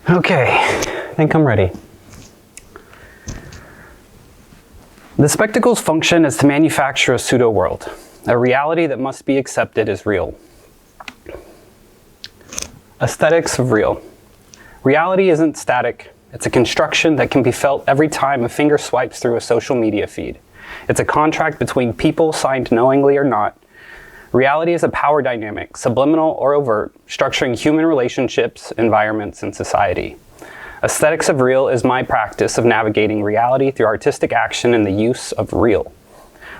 Okay, I think I'm ready. The spectacle's function is to manufacture a pseudo-world, a reality that must be accepted as real. Aesthetics of real. Reality isn't static. It's a construction that can be felt every time a finger swipes through a social media feed. It's a contract between people signed knowingly or not. Reality is a power dynamic, subliminal or overt, structuring human relationships, environments, and society. Aesthetics of real is my practice of navigating reality through artistic action and the use of real.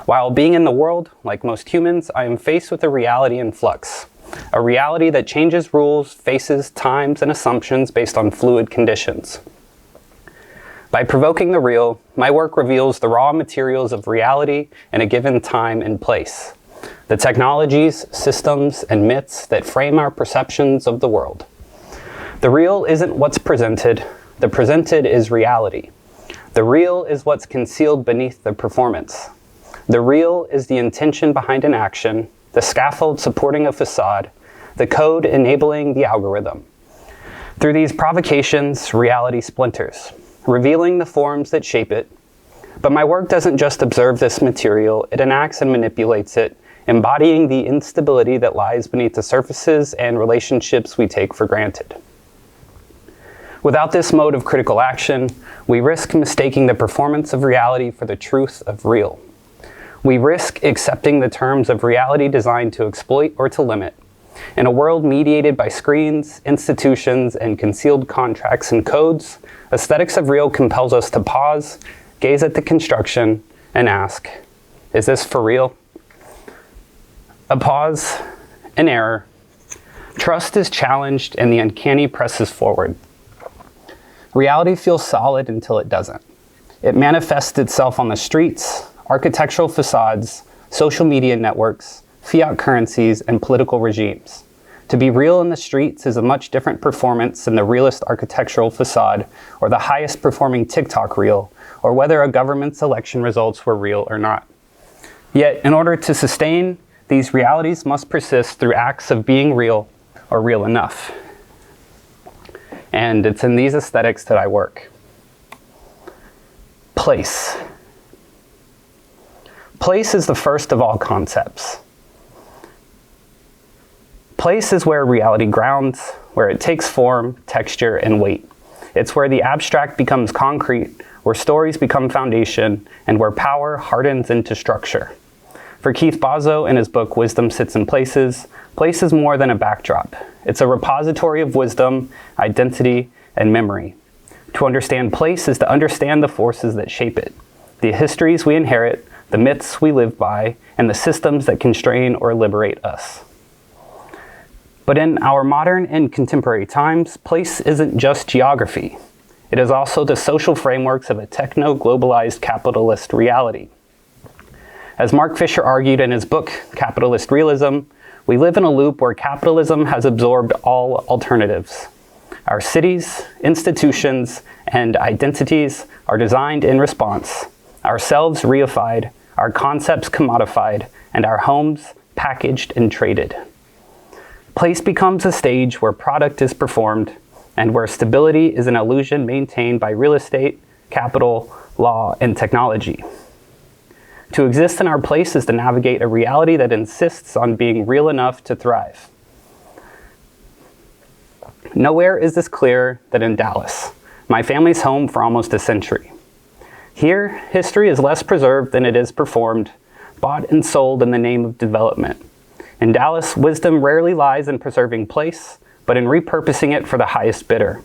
While being in the world, like most humans, I am faced with a reality in flux. A reality that changes rules, faces, times, and assumptions based on fluid conditions. By provoking the real, my work reveals the raw materials of reality in a given time and place. The technologies, systems, and myths that frame our perceptions of the world. The real isn't what's presented, the presented is reality. The real is what's concealed beneath the performance. The real is the intention behind an action, the scaffold supporting a facade, the code enabling the algorithm. Through these provocations, reality splinters, revealing the forms that shape it. But my work doesn't just observe this material, it enacts and manipulates it, embodying the instability that lies beneath the surfaces and relationships we take for granted. Without this mode of critical action, we risk mistaking the performance of reality for the truth of real. We risk accepting the terms of reality designed to exploit or to limit. In a world mediated by screens, institutions, and concealed contracts and codes, aesthetics of real compels us to pause, gaze at the construction, and ask, is this for real? A pause, an error. Trust is challenged and the uncanny presses forward. Reality feels solid until it doesn't. It manifests itself on the streets, architectural facades, social media networks, fiat currencies, and political regimes. To be real in the streets is a much different performance than the realist architectural facade or the highest performing TikTok reel, or whether a government's election results were real or not. Yet, in order to sustain, these realities must persist through acts of being real or real enough. And it's in these aesthetics that I work. Place. Place is the first of all concepts. Place is where reality grounds, where it takes form, texture, and weight. It's where the abstract becomes concrete, where stories become foundation, and where power hardens into structure. For Keith Bazo, in his book Wisdom Sits in Places, place is more than a backdrop. It's a repository of wisdom, identity, and memory. To understand place is to understand the forces that shape it, the histories we inherit, the myths we live by, and the systems that constrain or liberate us. But in our modern and contemporary times, place isn't just geography. It is also the social frameworks of a techno-globalized capitalist reality. As Mark Fisher argued in his book, Capitalist Realism, we live in a loop where capitalism has absorbed all alternatives. Our cities, institutions, and identities are designed in response, ourselves reified, our concepts commodified, and our homes packaged and traded. Place becomes a stage where product is performed and where stability is an illusion maintained by real estate, capital, law, and technology. To exist in our place is to navigate a reality that insists on being real enough to thrive. Nowhere is this clearer than in Dallas, my family's home for almost a century. Here, history is less preserved than it is performed, bought and sold in the name of development. In Dallas, wisdom rarely lies in preserving place, but in repurposing it for the highest bidder.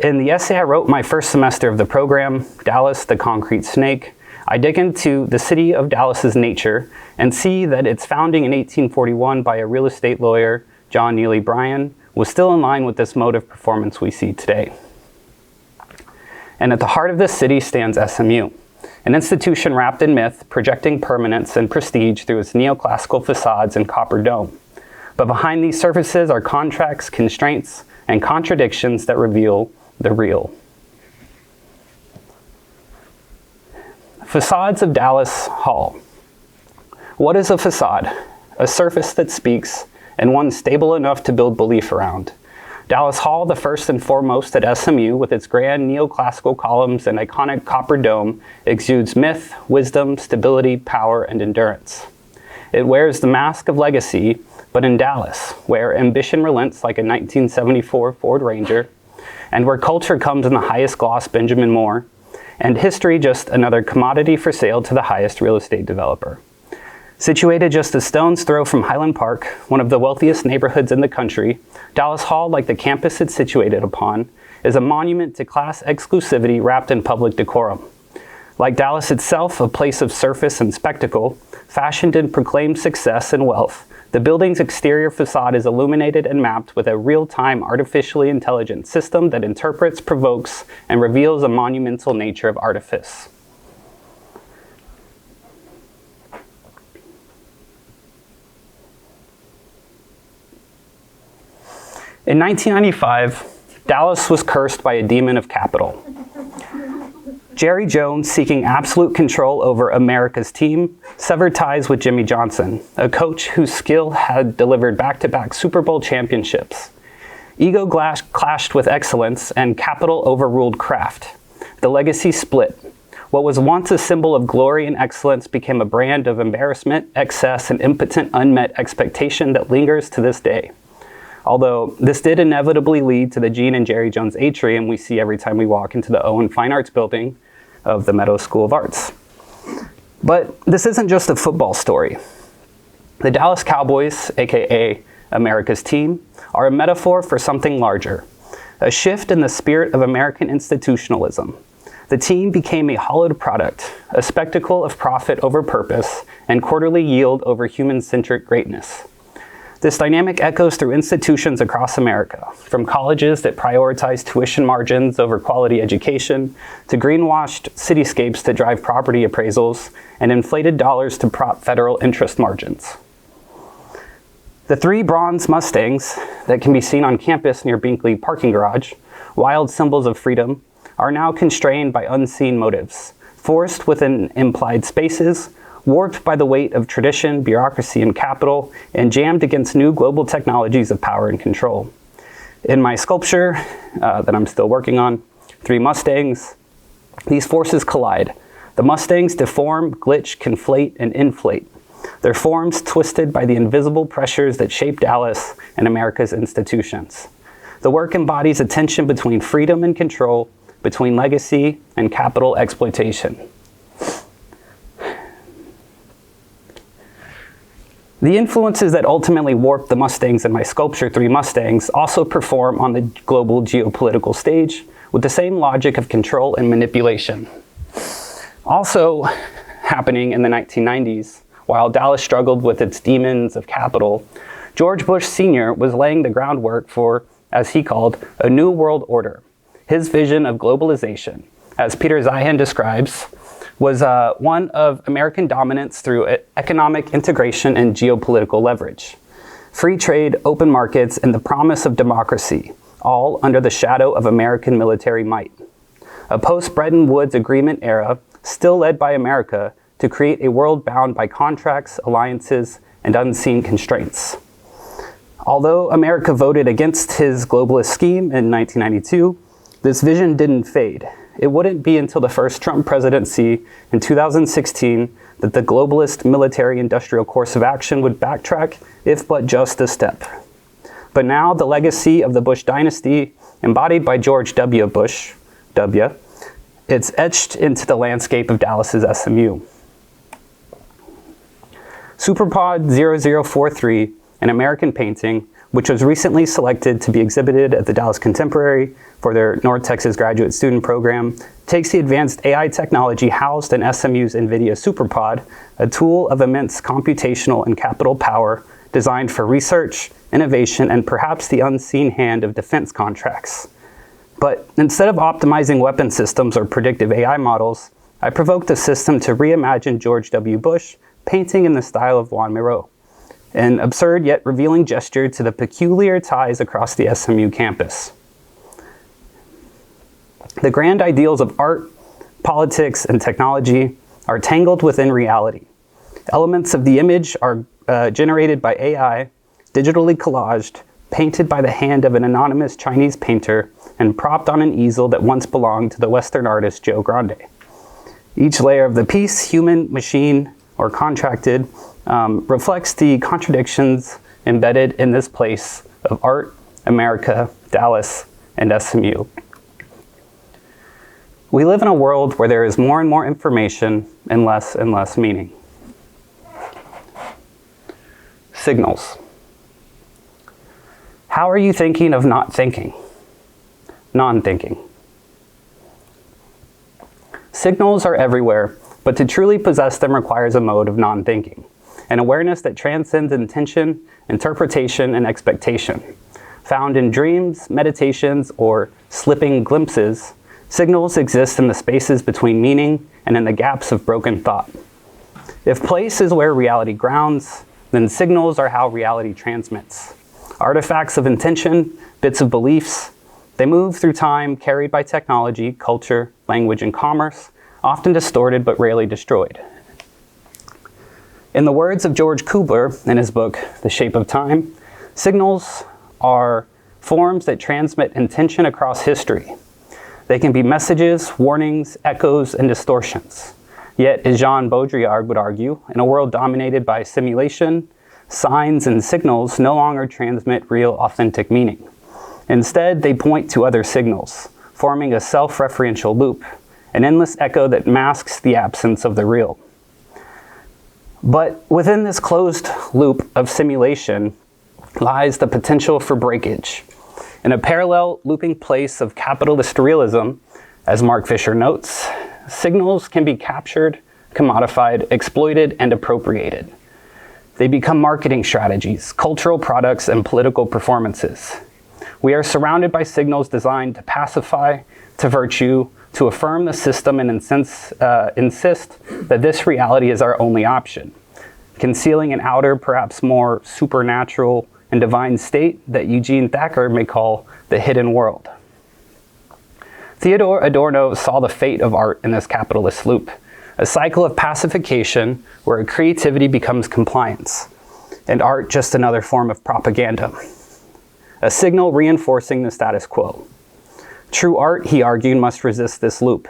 In the essay I wrote my first semester of the program, Dallas, the Concrete Snake, I dig into the city of Dallas's nature and see that its founding in 1841 by a real estate lawyer, John Neely Bryan, was still in line with this mode of performance we see today. And at the heart of this city stands SMU, an institution wrapped in myth, projecting permanence and prestige through its neoclassical facades and copper dome. But behind these surfaces are contracts, constraints, and contradictions that reveal the real. Facades of Dallas Hall. What is a facade? A surface that speaks, and one stable enough to build belief around. Dallas Hall, the first and foremost at SMU, with its grand neoclassical columns and iconic copper dome, exudes myth, wisdom, stability, power, and endurance. It wears the mask of legacy, but in Dallas, where ambition relents like a 1974 Ford Ranger, and where culture comes in the highest gloss Benjamin Moore, and history just another commodity for sale to the highest real estate developer. Situated just a stone's throw from Highland Park, one of the wealthiest neighborhoods in the country, Dallas Hall, like the campus it's situated upon, is a monument to class exclusivity wrapped in public decorum. Like Dallas itself, a place of surface and spectacle, fashioned in proclaimed success and wealth, the building's exterior facade is illuminated and mapped with a real-time artificially intelligent system that interprets, provokes, and reveals a monumental nature of artifice. In 1995, Dallas was cursed by a demon of capital. Jerry Jones, seeking absolute control over America's team, severed ties with Jimmy Johnson, a coach whose skill had delivered back-to-back Super Bowl championships. Ego clashed with excellence, and capital overruled craft. The legacy split. What was once a symbol of glory and excellence became a brand of embarrassment, excess, and impotent unmet expectation that lingers to this day. Although this did inevitably lead to the Gene and Jerry Jones atrium we see every time we walk into the Owen Fine Arts building of the Meadows School of Arts. But this isn't just a football story. The Dallas Cowboys, aka America's team, are a metaphor for something larger, a shift in the spirit of American institutionalism. The team became a hollowed product, a spectacle of profit over purpose and quarterly yield over human-centric greatness. This dynamic echoes through institutions across America, from colleges that prioritize tuition margins over quality education, to greenwashed cityscapes that drive property appraisals, and inflated dollars to prop federal interest margins. The three bronze Mustangs that can be seen on campus near Binkley parking garage, wild symbols of freedom, are now constrained by unseen motives, forced within implied spaces, warped by the weight of tradition, bureaucracy, and capital, and jammed against new global technologies of power and control. In my sculpture that I'm still working on, Three Mustangs, these forces collide. The Mustangs deform, glitch, conflate, and inflate. Their forms twisted by the invisible pressures that shape Dallas and America's institutions. The work embodies a tension between freedom and control, between legacy and capital exploitation. The influences that ultimately warped the Mustangs in my sculpture, Three Mustangs, also perform on the global geopolitical stage with the same logic of control and manipulation. Also happening in the 1990s, while Dallas struggled with its demons of capital, George Bush Sr. was laying the groundwork for, as he called, a new world order. His vision of globalization, as Peter Zeihan describes, was one of American dominance through economic integration and geopolitical leverage. Free trade, open markets, and the promise of democracy, all under the shadow of American military might. A post-Bretton Woods Agreement era, still led by America, to create a world bound by contracts, alliances, and unseen constraints. Although America voted against his globalist scheme in 1992, this vision didn't fade. It wouldn't be until the first Trump presidency in 2016 that the globalist military-industrial course of action would backtrack, if but just a step. But now the legacy of the Bush dynasty, embodied by George W. Bush, it's etched into the landscape of Dallas's SMU. Superpod 0043, an American painting, which was recently selected to be exhibited at the Dallas Contemporary for their North Texas graduate student program, takes the advanced AI technology housed in SMU's NVIDIA Superpod, a tool of immense computational and capital power designed for research, innovation, and perhaps the unseen hand of defense contracts. But instead of optimizing weapon systems or predictive AI models, I provoked the system to reimagine George W. Bush painting in the style of Juan Miró, an absurd yet revealing gesture to the peculiar ties across the SMU campus. The grand ideals of art, politics, and technology are tangled within reality. Elements of the image are generated by AI, digitally collaged, painted by the hand of an anonymous Chinese painter and propped on an easel that once belonged to the Western artist Joe Grande. Each layer of the piece, human, machine, or contracted, reflects the contradictions embedded in this place of art, America, Dallas, and SMU. We live in a world where there is more and more information and less meaning. Signals. How are you thinking of not thinking? Non-thinking. Signals are everywhere, but to truly possess them requires a mode of non-thinking, an awareness that transcends intention, interpretation, and expectation. Found in dreams, meditations, or slipping glimpses, signals exist in the spaces between meaning and in the gaps of broken thought. If place is where reality grounds, then signals are how reality transmits. Artifacts of intention, bits of beliefs, they move through time, carried by technology, culture, language, and commerce, often distorted but rarely destroyed. In the words of George Kubler in his book, The Shape of Time, signals are forms that transmit intention across history. They can be messages, warnings, echoes, and distortions. Yet, as Jean Baudrillard would argue, in a world dominated by simulation, signs and signals no longer transmit real, authentic meaning. Instead, they point to other signals, forming a self-referential loop, an endless echo that masks the absence of the real. But within this closed loop of simulation lies the potential for breakage. In a parallel looping place of capitalist realism, as Mark Fisher notes, signals can be captured, commodified, exploited, and appropriated. They become marketing strategies, cultural products, and political performances. We are surrounded by signals designed to pacify, to virtue, to affirm the system and insist that this reality is our only option, concealing an outer, perhaps more supernatural and divine state that Eugene Thacker may call the hidden world. Theodore Adorno saw the fate of art in this capitalist loop, a cycle of pacification where creativity becomes compliance, and art just another form of propaganda, a signal reinforcing the status quo. True art, he argued, must resist this loop.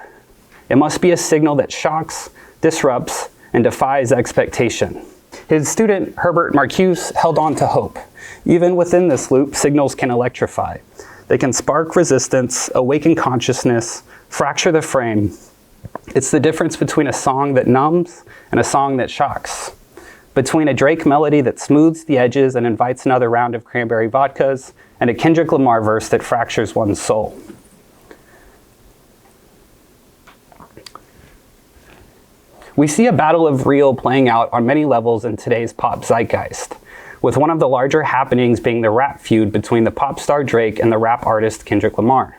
It must be a signal that shocks, disrupts, and defies expectation. His student, Herbert Marcuse, held on to hope. Even within this loop, signals can electrify. They can spark resistance, awaken consciousness, fracture the frame. It's the difference between a song that numbs and a song that shocks. Between a Drake melody that smooths the edges and invites another round of cranberry vodkas, and a Kendrick Lamar verse that fractures one's soul. We see a battle of real playing out on many levels in today's pop zeitgeist, with one of the larger happenings being the rap feud between the pop star Drake and the rap artist Kendrick Lamar.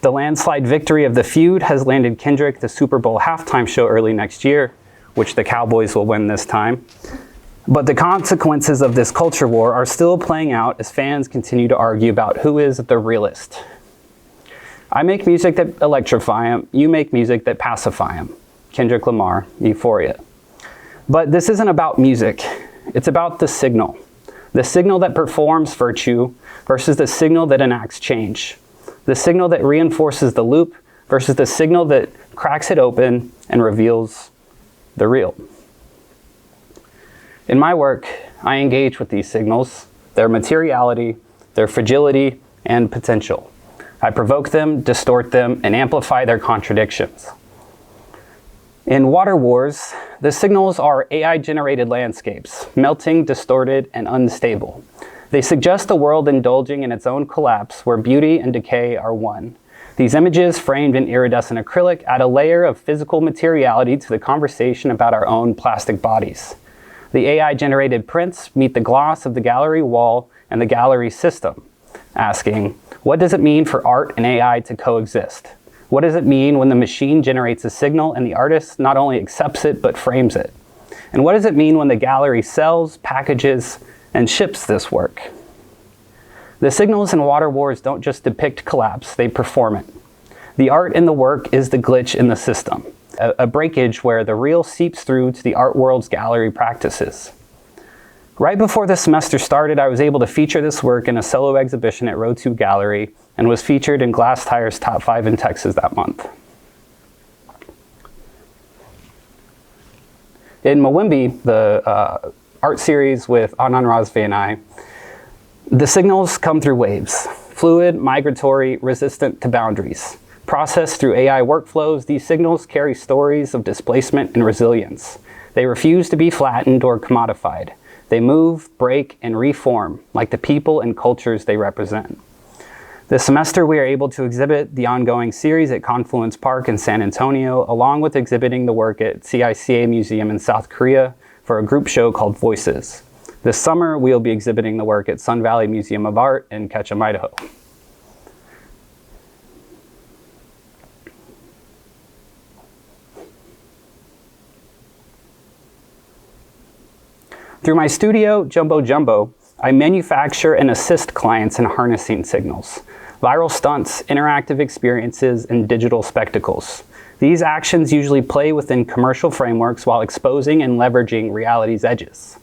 The landslide victory of the feud has landed Kendrick the Super Bowl halftime show early next year, which the Cowboys will win this time. But the consequences of this culture war are still playing out as fans continue to argue about who is the realist. I make music that electrify him, you make music that pacify him. Kendrick Lamar, Euphoria. But this isn't about music, it's about the signal that performs virtue versus the signal that enacts change, the signal that reinforces the loop versus the signal that cracks it open and reveals the real. In my work, I engage with these signals, their materiality, their fragility, and potential. I provoke them, distort them, and amplify their contradictions. In Water Wars, the signals are AI-generated landscapes, melting, distorted, and unstable. They suggest a world indulging in its own collapse where beauty and decay are one. These images, framed in iridescent acrylic, add a layer of physical materiality to the conversation about our own plastic bodies. The AI-generated prints meet the gloss of the gallery wall and the gallery system, asking, what does it mean for art and AI to coexist? What does it mean when the machine generates a signal and the artist not only accepts it, but frames it? And what does it mean when the gallery sells, packages, and ships this work? The signals in Water Wars don't just depict collapse, they perform it. The art in the work is the glitch in the system, a breakage where the real seeps through to the art world's gallery practices. Right before the semester started, I was able to feature this work in a solo exhibition at Row 2 Gallery and was featured in Glass Tire's Top 5 in Texas that month. In Mawimbi, the art series with Adnan Razvi and I, the signals come through waves. Fluid, migratory, resistant to boundaries. Processed through AI workflows, these signals carry stories of displacement and resilience. They refuse to be flattened or commodified. They move, break, and reform, like the people and cultures they represent. This semester, we are able to exhibit the ongoing series at Confluence Park in San Antonio, along with exhibiting the work at CICA Museum in South Korea for a group show called Voices. This summer, we'll be exhibiting the work at Sun Valley Museum of Art in Ketchum, Idaho. Through my studio, Jumbo, I manufacture and assist clients in harnessing signals, viral stunts, interactive experiences, and digital spectacles. These actions usually play within commercial frameworks while exposing and leveraging reality's edges.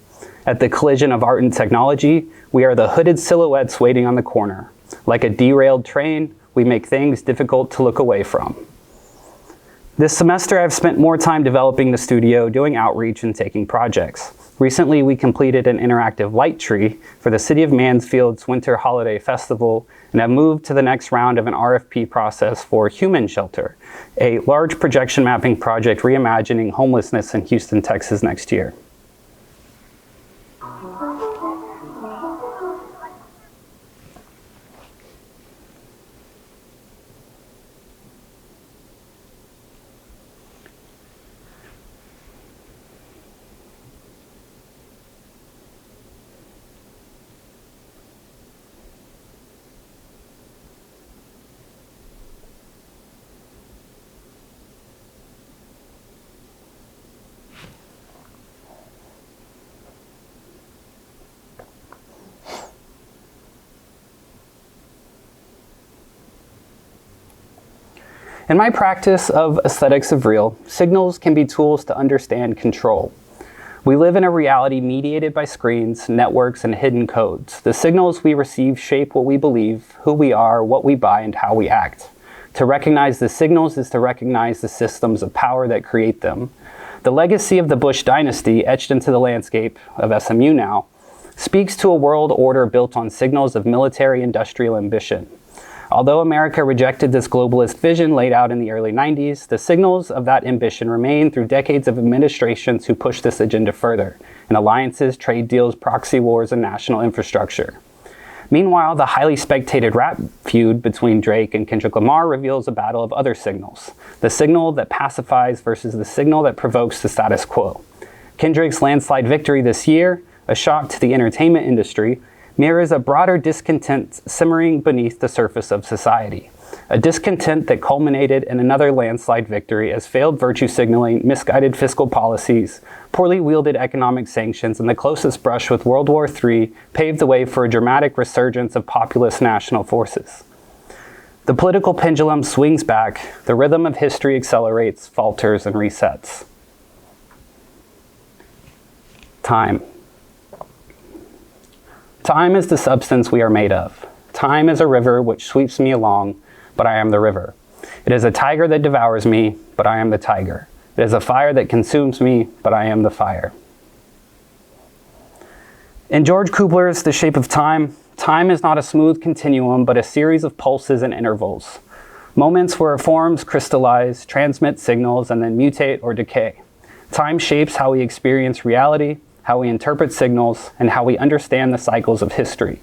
At the collision of art and technology, we are the hooded silhouettes waiting on the corner. Like a derailed train, we make things difficult to look away from. This semester, I've spent more time developing the studio, doing outreach, and taking projects. Recently, we completed an interactive light tree for the City of Mansfield's Winter Holiday Festival and have moved to the next round of an RFP process for Human Shelter, a large projection mapping project reimagining homelessness in Houston, Texas next year. In my practice of aesthetics of real, signals can be tools to understand control. We live in a reality mediated by screens, networks, and hidden codes. The signals we receive shape what we believe, who we are, what we buy, and how we act. To recognize the signals is to recognize the systems of power that create them. The legacy of the Bush dynasty, etched into the landscape of SMU now, speaks to a world order built on signals of military industrial ambition. Although America rejected this globalist vision laid out in the early 90s, the signals of that ambition remain through decades of administrations who pushed this agenda further, in alliances, trade deals, proxy wars, and national infrastructure. Meanwhile, the highly spectated rap feud between Drake and Kendrick Lamar reveals a battle of other signals, the signal that pacifies versus the signal that provokes the status quo. Kendrick's landslide victory this year, a shock to the entertainment industry, mirrors a broader discontent simmering beneath the surface of society. A discontent that culminated in another landslide victory as failed virtue signaling, misguided fiscal policies, poorly wielded economic sanctions, and the closest brush with World War III paved the way for a dramatic resurgence of populist national forces. The political pendulum swings back, the rhythm of history accelerates, falters, and resets. Time. Time is the substance we are made of. Time is a river which sweeps me along, but I am the river. It is a tiger that devours me, but I am the tiger. It is a fire that consumes me, but I am the fire. In George Kubler's The Shape of Time, time is not a smooth continuum, but a series of pulses and intervals. Moments where forms crystallize, transmit signals, and then mutate or decay. Time shapes how we experience reality, how we interpret signals, and how we understand the cycles of history.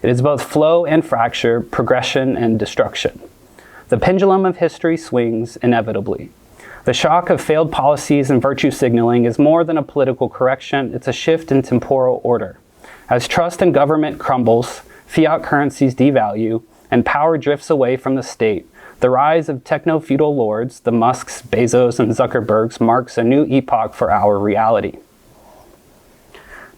It is both flow and fracture, progression and destruction. The pendulum of history swings inevitably. The shock of failed policies and virtue signaling is more than a political correction, it's a shift in temporal order. As trust in government crumbles, fiat currencies devalue, and power drifts away from the state, the rise of techno-feudal lords, the Musks, Bezos, and Zuckerbergs, marks a new epoch for our reality.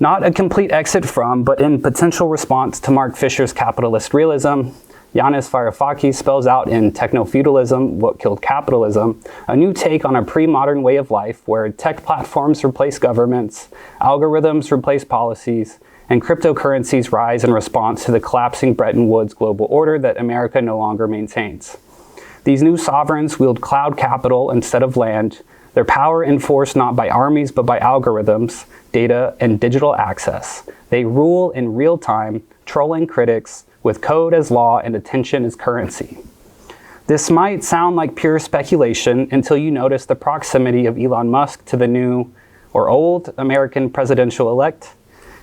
Not a complete exit from, but in potential response to Mark Fisher's capitalist realism, Yanis Varoufakis spells out in Techno-Feudalism, What Killed Capitalism, a new take on a pre-modern way of life where tech platforms replace governments, algorithms replace policies, and cryptocurrencies rise in response to the collapsing Bretton Woods global order that America no longer maintains. These new sovereigns wield cloud capital instead of land, their power enforced not by armies but by algorithms, data, and digital access. They rule in real time, trolling critics with code as law and attention as currency. This might sound like pure speculation until you notice the proximity of Elon Musk to the new or old American presidential elect,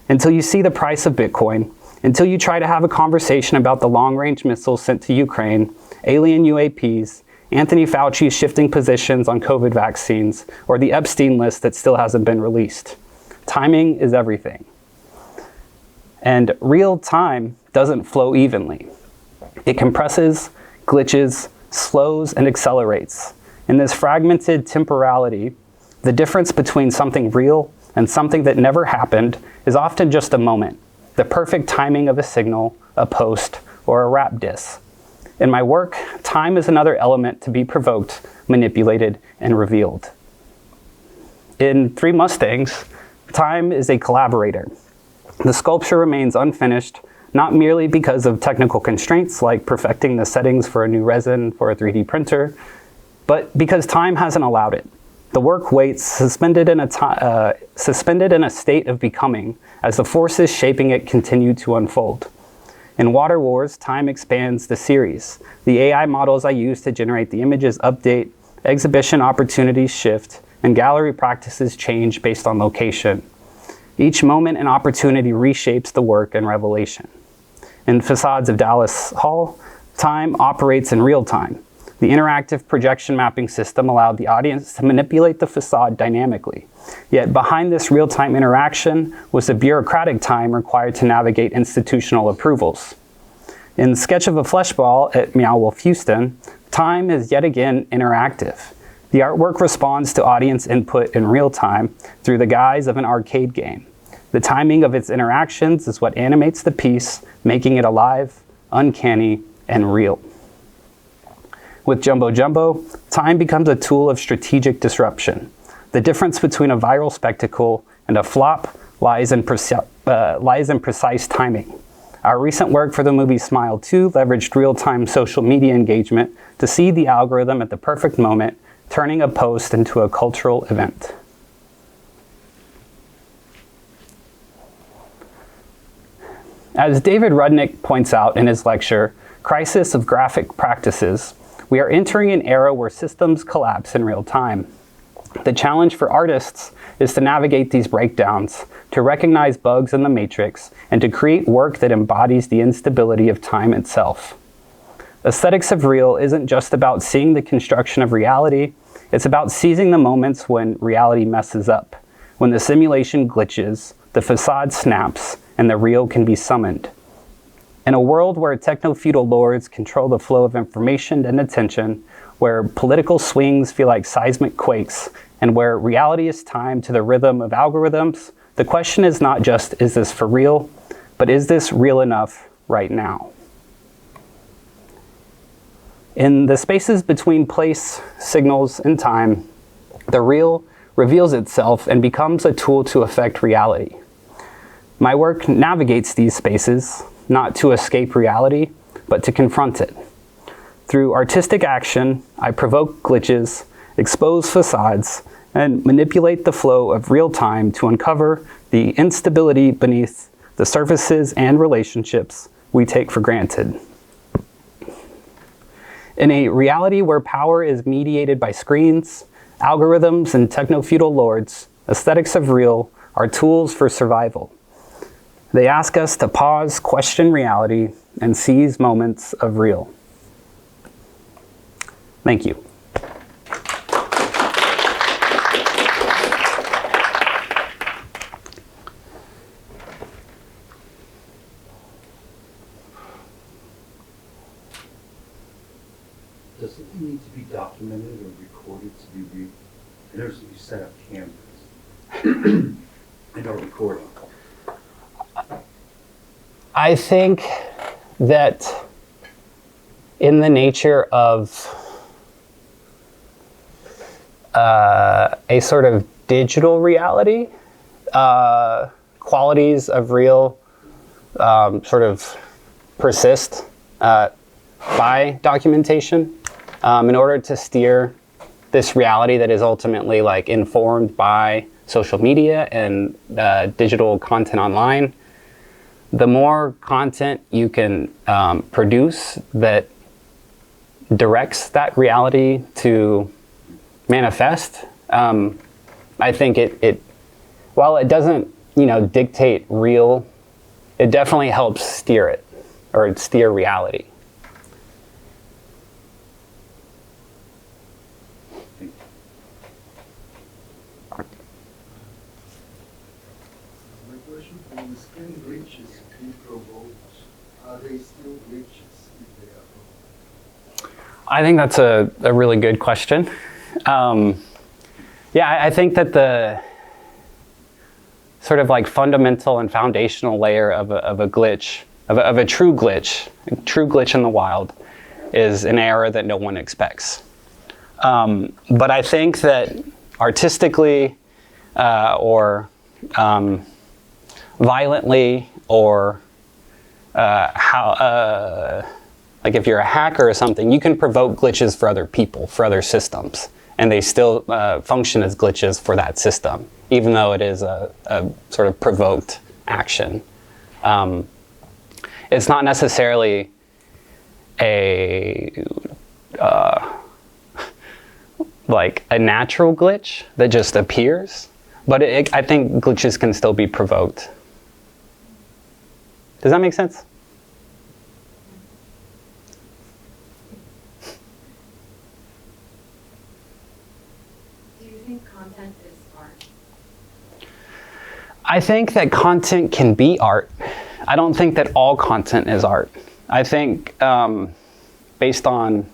until you see the price of Bitcoin, until you try to have a conversation about the long-range missiles sent to Ukraine, alien UAPs, Anthony Fauci shifting positions on COVID vaccines, or the Epstein list that still hasn't been released. Timing is everything. And real time doesn't flow evenly. It compresses, glitches, slows, and accelerates. In this fragmented temporality, the difference between something real and something that never happened is often just a moment, the perfect timing of a signal, a post, or a rap diss. In my work, time is another element to be provoked, manipulated, and revealed. In Three Mustangs, time is a collaborator. The sculpture remains unfinished, not merely because of technical constraints like perfecting the settings for a new resin for a 3D printer, but because time hasn't allowed it. The work waits, suspended in a state of becoming, as the forces shaping it continue to unfold. In Water Wars, time expands the series. The AI models I use to generate the images update, exhibition opportunities shift, and gallery practices change based on location. Each moment and opportunity reshapes the work and revelation. In Facades of Dallas Hall, time operates in real time. The interactive projection mapping system allowed the audience to manipulate the facade dynamically. Yet behind this real-time interaction was the bureaucratic time required to navigate institutional approvals. In Sketch of a Fleshball at Meow Wolf Houston, time is yet again interactive. The artwork responds to audience input in real time through the guise of an arcade game. The timing of its interactions is what animates the piece, making it alive, uncanny, and real. With Jumbo Jumbo, time becomes a tool of strategic disruption. The difference between a viral spectacle and a flop lies in precise timing. Our recent work for the movie Smile 2 leveraged real-time social media engagement to seed the algorithm at the perfect moment, turning a post into a cultural event. As David Rudnick points out in his lecture, Crisis of Graphic Practices, we are entering an era where systems collapse in real time. The challenge for artists is to navigate these breakdowns, to recognize bugs in the matrix, and to create work that embodies the instability of time itself. Aesthetics of Real isn't just about seeing the construction of reality, it's about seizing the moments when reality messes up, when the simulation glitches, the facade snaps, and the real can be summoned. In a world where techno-feudal lords control the flow of information and attention, where political swings feel like seismic quakes, and where reality is timed to the rhythm of algorithms, the question is not just, is this for real, but is this real enough right now? In the spaces between place, signals, and time, the real reveals itself and becomes a tool to affect reality. My work navigates these spaces, not to escape reality, but to confront it. Through artistic action, I provoke glitches, expose facades, and manipulate the flow of real time to uncover the instability beneath the surfaces and relationships we take for granted. In a reality where power is mediated by screens, algorithms, and techno-feudal lords, aesthetics of real are tools for survival. They ask us to pause, question reality, and seize moments of real. Thank you. Does something need to be documented or recorded to be real? I noticed that you set up cameras and are recording. I think that in the nature of a sort of digital reality, qualities of real sort of persist by documentation in order to steer this reality that is ultimately like informed by social media and digital content online. The more content you can produce that directs that reality to manifest, I think it while it doesn't, dictate real, it definitely helps steer it, or steer reality. My question, when the skin glitches be provoked, are they still glitches if they are provoked? I think that's a really good question. I think that the sort of like fundamental and foundational layer of a glitch, of a true glitch in the wild, is an error that no one expects. But I think that artistically or violently, or like if you're a hacker or something, you can provoke glitches for other people, for other systems, and they still function as glitches for that system, even though it is a sort of provoked action. It's not necessarily like a natural glitch that just appears, but I think glitches can still be provoked. Does that make sense? Do you think content is art? I think that content can be art. I don't think that all content is art. I think based on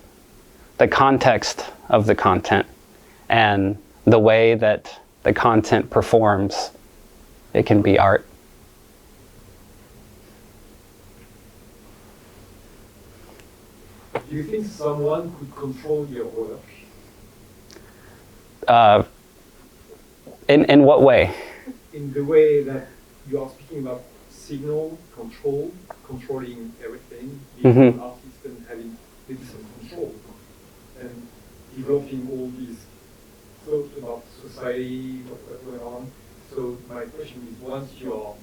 the context of the content and the way that the content performs, it can be art. Do you think someone could control your work? In what way? In the way that you are speaking about signal control, controlling everything, being an artist and having maybe some control, and developing all these thoughts about society, what's going on. So my question is, once you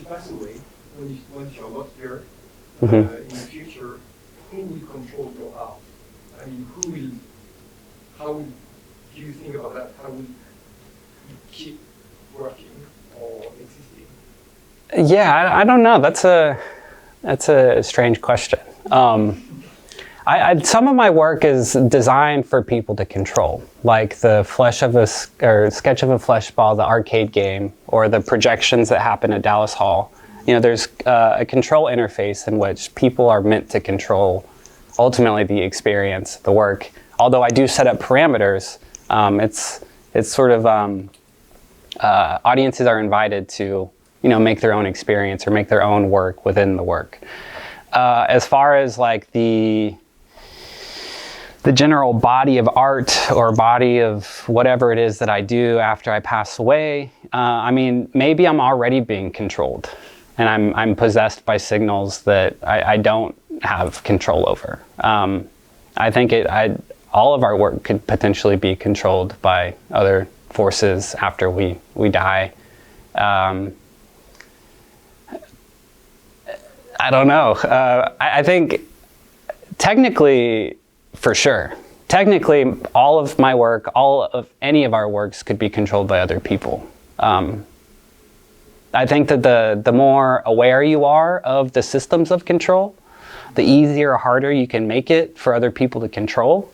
pass away, once you're not here, in the future, who will control your art? I mean, how do you think about that? How will it keep working or existing? Yeah, I don't know. That's a strange question. Some of my work is designed for people to control, like the sketch of a Fleshball, the arcade game, or the projections that happen at Dallas Hall. There's a control interface in which people are meant to control ultimately the experience, the work. Although I do set up parameters, it's sort of audiences are invited to make their own experience or make their own work within the work. As far as like the general body of art or body of whatever it is that I do after I pass away, maybe I'm already being controlled, and I'm possessed by signals that I don't have control over. I think all of our work could potentially be controlled by other forces after we die. I don't know. I think technically, for sure. Technically, all of my work, all of any of our works could be controlled by other people. I think that the more aware you are of the systems of control, the easier or harder you can make it for other people to control.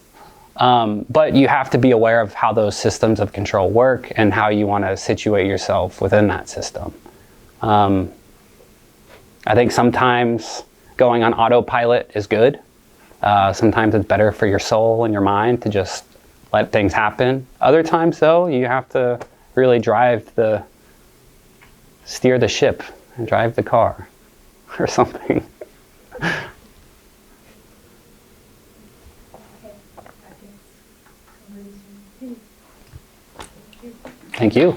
But you have to be aware of how those systems of control work and how you want to situate yourself within that system. I think sometimes going on autopilot is good. Sometimes it's better for your soul and your mind to just let things happen. Other times, though, you have to really steer the ship and drive the car or something. Thank you.